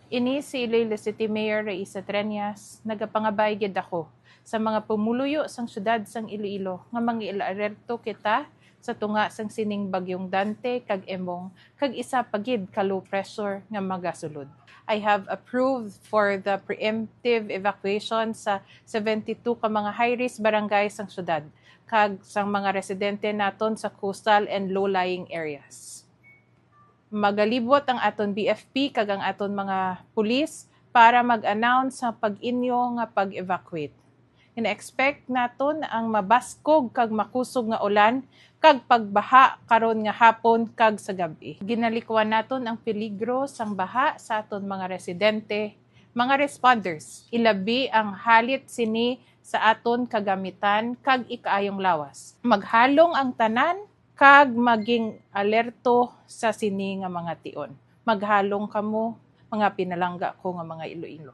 Ini si Iloilo City Mayor Raisa Treñas, nagapangabay gid ako sa mga pumuluyo sang syudad sang Iloilo nga mga ilalerto kita sa tunga sang sining bagyong Dante kag Emong kag isa pagid ka low pressure nga magasulod. I have approved for the preemptive evacuation sa 72 ka mga high-risk barangay sang syudad kag sang mga residente naton sa coastal and low-lying areas. Magalibot ang aton BFP kag ang aton mga pulis para mag-announce sa pag-inyo nga pag-evacuate. Ina-expect naton ang mabaskog kag makusog nga ulan kag pagbaha karon nga hapon kag sa gabi. Ginalikwan naton ang peligro sang baha sa aton mga residente, mga responders. Ilabi ang halit sini sa aton kagamitan kag ikaayong lawas. Maghalong ang tanan kag maging alerto sa sini nga mga tion. Maghalong kamo mga pinalangga ko nga mga Iloilo.